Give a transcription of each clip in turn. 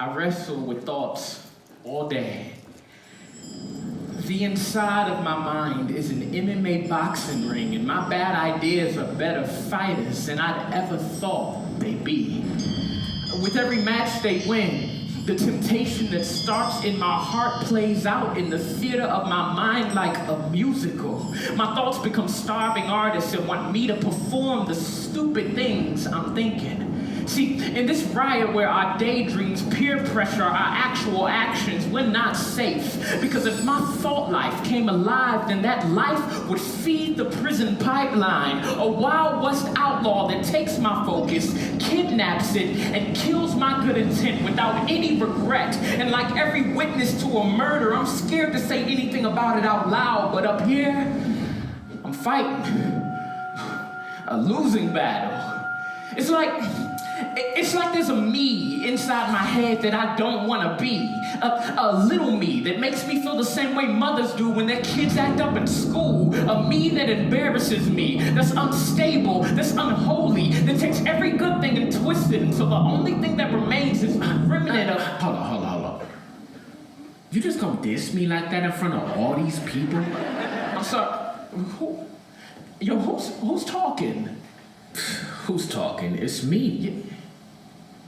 I wrestle with thoughts all day. The inside of my mind is an MMA boxing ring, and my bad ideas are better fighters than I'd ever thought they'd be. With every match they win, the temptation that starts in my heart plays out in the theater of my mind like a musical. My thoughts become starving artists and want me to perform the stupid things I'm thinking. See, in this riot where our daydreams peer pressure our actual actions, we're not safe. Because if my thought life came alive, then that life would feed the prison pipeline. A Wild West outlaw that takes my focus, kidnaps it, and kills my good intent without any regret. And like every witness to a murder, I'm scared to say anything about it out loud. But up here, I'm fighting a losing battle. It's like there's a me inside my head that I don't want to be. A little me that makes me feel the same way mothers do when their kids act up in school. A me that embarrasses me, that's unstable, that's unholy, that takes every good thing and twists it until the only thing that remains is a remnant of... Hold on. You just gonna diss me like that in front of all these people? I'm sorry. Who's talking? Who's talking? It's me.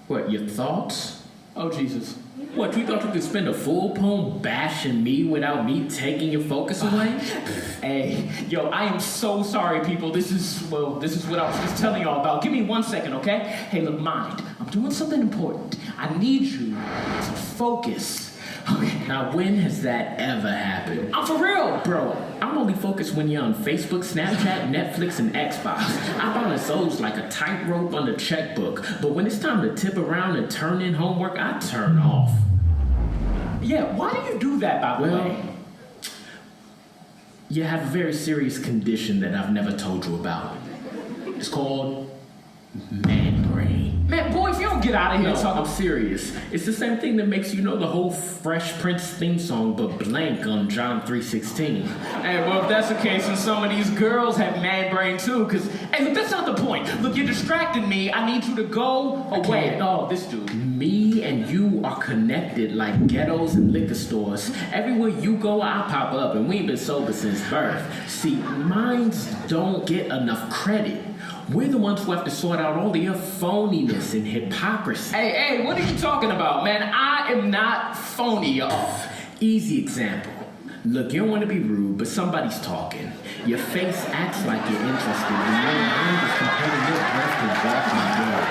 What, your thoughts? Oh, Jesus. What, you thought you could spend a full poem bashing me without me taking your focus away? Hey, yo, I am so sorry, people. This is what I was just telling y'all about. Give me 1 second, okay? Hey, look, mind. I'm doing something important. I need you to focus. Okay. Now, when has that ever happened? I'm for real! Bro, I'm only focused when you're on Facebook, Snapchat, Netflix, and Xbox. I balance those like a tightrope on the checkbook. But when it's time to tip around and turn in homework, I turn off. Yeah, why do you do that, by the way? You have a very serious condition that I've never told you about. It's called man brain. Man, boy, if you don't get out of here talking... I'm serious. It's the same thing that makes you know the whole Fresh Prince theme song, but blank on John 3:16. Hey, well, if that's the case, then some of these girls have man brain too, because... Hey, look, that's not the point. Look, you're distracting me. I need you to go away. Oh, this dude. Me and you are connected like ghettos and liquor stores. Everywhere you go, I pop up, and we ain't been sober since birth. See, minds don't get enough credit. We're the ones who have to sort out all of your phoniness and hypocrisy. Hey, what are you talking about, man? I am not phony, y'all. Easy example. Look, you don't want to be rude, but somebody's talking. Your face acts like you're interested, and your mind is comparing your breath to walking dead.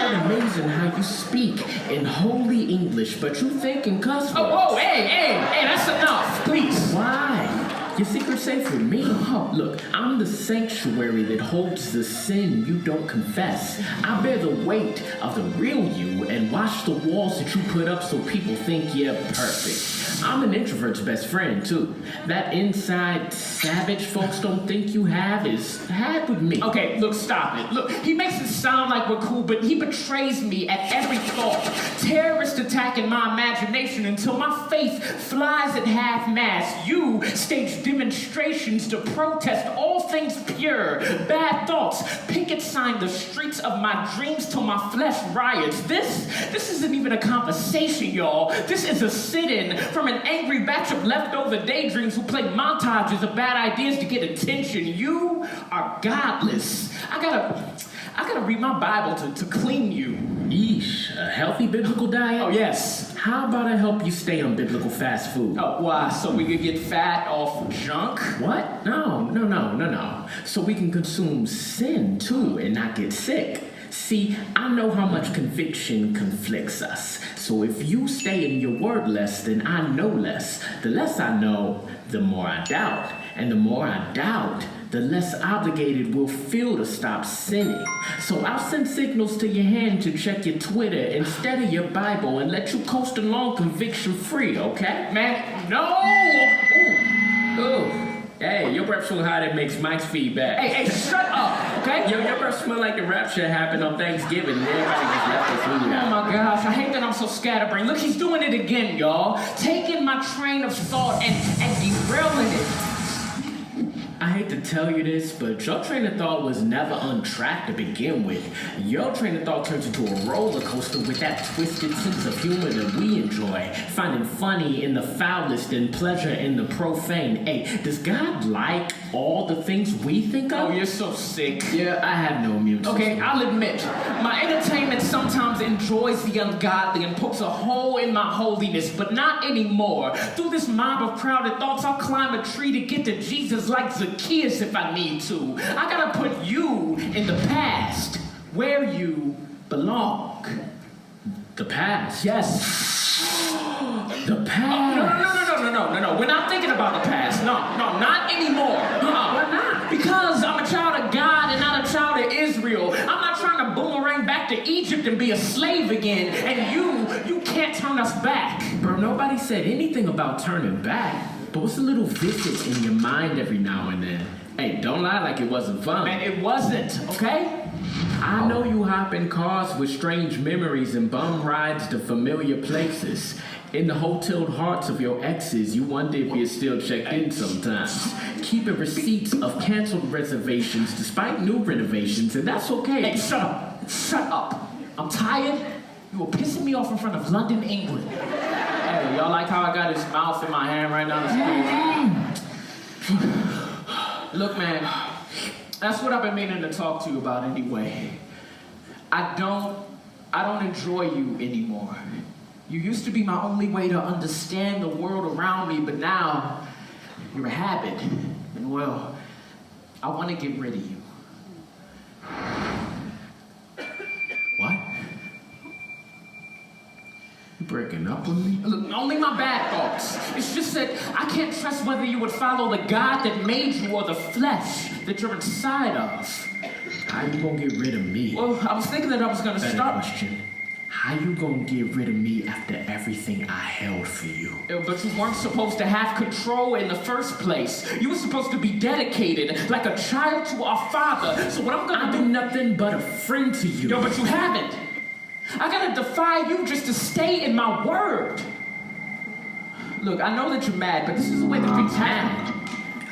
It's amazing how you speak in holy English, but you think in cuss words. Oh, hey, that's enough, please. Why? Your secret's safe with me. Look, I'm the sanctuary that holds the sin you don't confess. I bear the weight of the real you and wash the walls that you put up so people think you're perfect. I'm an introvert's best friend, too. That inside savage folks don't think you have is had with me. Okay, look, stop it. Look, he makes it sound like we're cool, but he betrays me at every thought. Terrorist attacking my imagination until my faith flies at half-mast. You stage demonstrations to protest all things pure. Bad thoughts picket sign the streets of my dreams till my flesh riots. This isn't even a conversation, y'all. This is a sit-in from an angry batch of leftover daydreams who play montages of bad ideas to get attention. You are godless. I gotta read my Bible to clean you. Yeesh, a healthy biblical diet? Oh, yes. How about I help you stay on biblical fast food? Oh, why? So we could get fat off junk? What? No. So we can consume sin, too, and not get sick. See, I know how much conviction conflicts us. So if you stay in your word less, then I know less. The less I know, the more I doubt. And the more I doubt, the less obligated we'll feel to stop sinning. So I'll send signals to your hand to check your Twitter instead of your Bible and let you coast along conviction-free, okay? Man, no! Ooh. Hey, your breath so hot it makes Mike's feedback. Hey, shut up, okay? Yo, your breath smell like the rapture happened on Thanksgiving and everybody just left their food out. Oh my gosh, I hate that I'm so scatterbrained. Look, he's doing it again, y'all. Taking my train of thought and derailing it. I hate to tell you this, but your train of thought was never on track to begin with. Your train of thought turns into a roller coaster with that twisted sense of humor that we enjoy, finding funny in the foulest and pleasure in the profane. Hey, does God like all the things we think of? Oh, you're so sick. Yeah, I have no immune system. Okay, I'll admit, my entertainment sometimes enjoys the ungodly and pokes a hole in my holiness, but not anymore. Through this mob of crowded thoughts, I'll climb a tree to get to Jesus like Zacchaeus if I need to. I gotta put you in the past, where you belong. The past? Yes. The past? No. We're not thinking about the past. No, not anymore. Why not? Because I'm a child of God and not a child of Israel. I'm not trying to boomerang back to Egypt and be a slave again. And you can't turn us back. Bro, nobody said anything about turning back. But what's a little visit in your mind every now and then? Hey, don't lie like it wasn't fun. Man, it wasn't, okay? I know you hop in cars with strange memories and bum rides to familiar places. In the hoteled hearts of your exes, you wonder if you're still checked in sometimes. Keeping receipts of canceled reservations despite new renovations, and that's okay. Hey, shut up. Shut up. I'm tired. You were pissing me off in front of London, England. Hey, y'all like how I got his mouth in my hand right now? Look, man, that's what I've been meaning to talk to you about anyway. I don't enjoy you anymore. You used to be my only way to understand the world around me, but now you're a habit. And well, I want to get rid of you. What? You breaking up with me? Look, only my bad thoughts. It's just that I can't trust whether you would follow the God that made you or the flesh that you're inside of. How you gonna get rid of me? Well, I was thinking that I was gonna Better start. question. How you gonna get rid of me after everything I held for you? But you weren't supposed to have control in the first place. You were supposed to be dedicated like a child to our father. So what I'm gonna I've do? been nothing but a friend to you. Yo, but you haven't. I gotta defy you just to stay in my word. Look, I know that you're mad, but this is the way that things happen.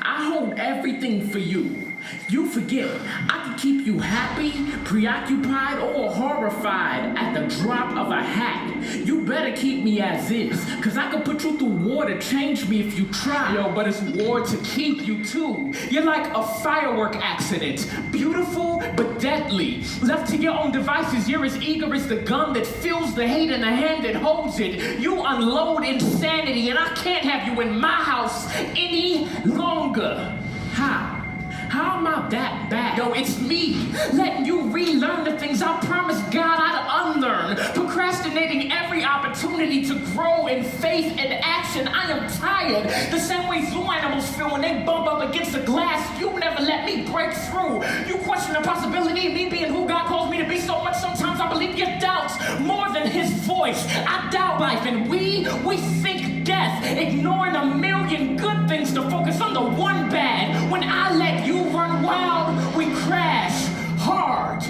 I hold everything for you. You forget, I can keep you happy, preoccupied, or horrified at the drop of a hat. You better keep me as is, cause I can put you through war to change me if you try. Yo, but it's war to keep you too. You're like a firework accident. Beautiful, but deadly. Left to your own devices, you're as eager as the gun that fills the hate in the hand that holds it. You unload insanity, and I can't have you in my house any longer. How am I that bad? Yo, it's me, letting you relearn the things I promised God I'd unlearn. Procrastinating every opportunity to grow in faith and action. I am tired. The same way zoo animals feel when they bump up against the glass. You never let me break through. You question the possibility of me being who God calls me to be so much. Sometimes I believe your doubts more than his voice. I doubt life, and we think death. Ignoring a million good things to focus on the one bad. When I let you run wild, we crash hard.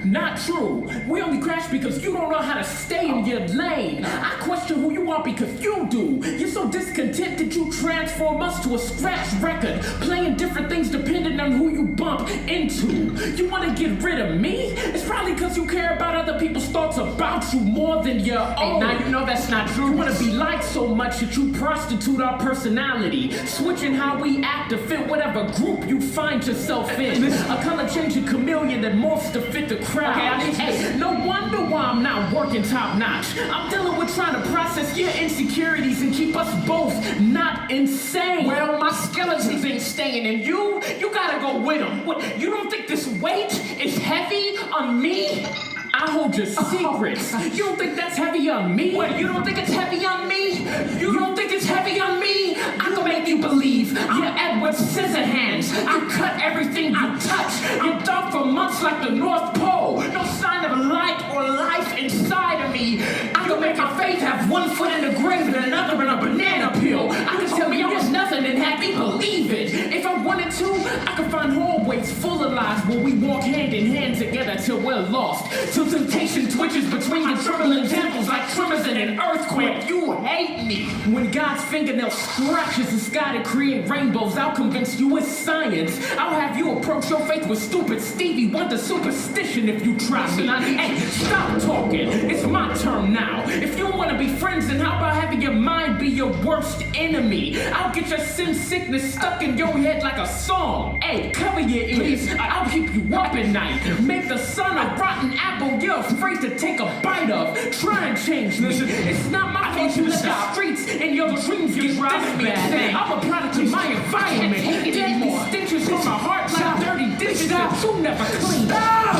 Not true. We only crash because you don't know how to stay in your lane. I question who you are because you do. You're so discontent that you transform us to a scratch record, playing different things depending on who you bump into. You want to get rid of me? It's probably because you care about other people's thoughts about you more than your own. Hey, now you know that's not true. You want to be liked so much that you prostitute our personality, switching how we act to fit whatever group you find yourself in. A color-changing chameleon that morphs to fit the crowd. Okay, I need Hey, no wonder why I'm not working top-notch. I'm dealing with trying to process your insecurities and keep us both not insane. Well, my skeletons ain't staying, and you gotta go with them. What, you don't think this weight is heavy on me? I hold your secrets. You don't think that's heavy on me? What, you don't think it's heavy on me? You don't think it's heavy on me? I can make you believe you're Edward Scissorhands. I cut everything you touch. You're dark for months like the North Pole. No sign of light or life inside of me. I can make my faith have one foot in the grave and another in a banana peel. I can tell me I was nothing and have me believe it. If I wanted to, I could find hallways full full of lies where we walk hand in hand together till we're lost. Till temptation twitches between the trembling temples like tremors in an earthquake. You hate me. When God's fingernail scratches the sky to create rainbows, I'll convince you it's science. I'll have you approach your faith with stupid Stevie Wonder superstition if you try me. Hey, stop talking. It's my turn now. If you want to be friends, then how about having your mind be your worst enemy? I'll get your sin sickness stuck in your head like a song. Hey, cover your ears. I'll keep you up at night. Make the sun a rotten apple you're afraid to take a bite of. Try and change me. It's not my fault you let the streets and your dreams get dismissed. I'm a product of my environment. Deadly stenches from my heart like dirty dishes that you never clean. Stop!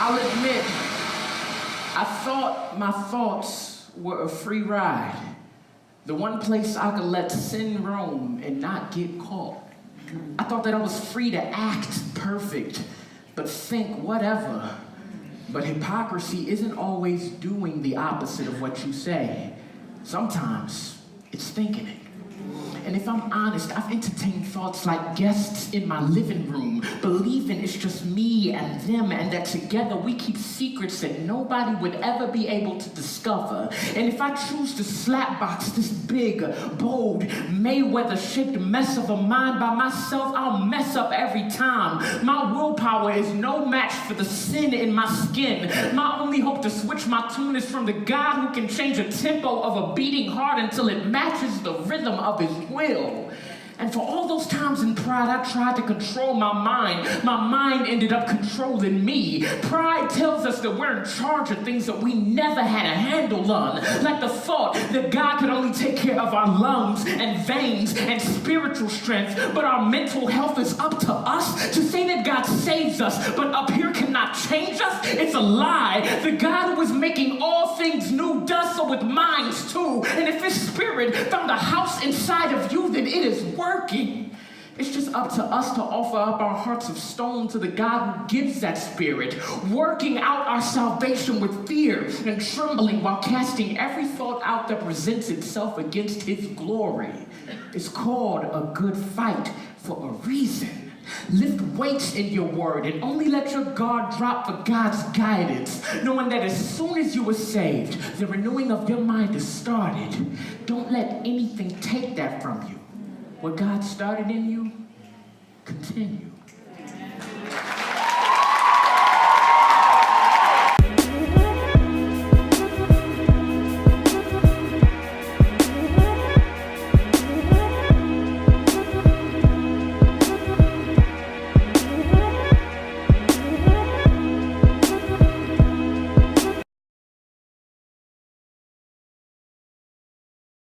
I'll admit, I thought my thoughts were a free ride. The one place I could let sin roam and not get caught. I thought that I was free to act perfect, but think whatever. But hypocrisy isn't always doing the opposite of what you say. Sometimes it's thinking it. And if I'm honest, I've entertained thoughts like guests in my living room, believing it's just me and them, and that together we keep secrets that nobody would ever be able to discover. And if I choose to slapbox this big, bold, Mayweather-shaped mess of a mind by myself, I'll mess up every time. My willpower is no match for the sin in my skin. My only hope to switch my tune is from the God who can change the tempo of a beating heart until it matches the rhythm of his will. And for all those times in pride, I tried to control my mind. My mind ended up controlling me. Pride tells us that we're in charge of things that we never had a handle on. Like the thought that God could only take care of our lungs and veins and spiritual strength, but our mental health is up to us. To say that God saves us, but up here cannot change us, it's a lie. The God who is making all things new does so with minds too. And if his spirit found a house inside of you, then it is working. It's just up to us to offer up our hearts of stone to the God who gives that spirit, working out our salvation with fear and trembling while casting every thought out that presents itself against his glory. It's called a good fight for a reason. Lift weights in your word and only let your guard drop for God's guidance, knowing that as soon as you were saved, the renewing of your mind is started. Don't let anything take that from you. What God started in you, continue.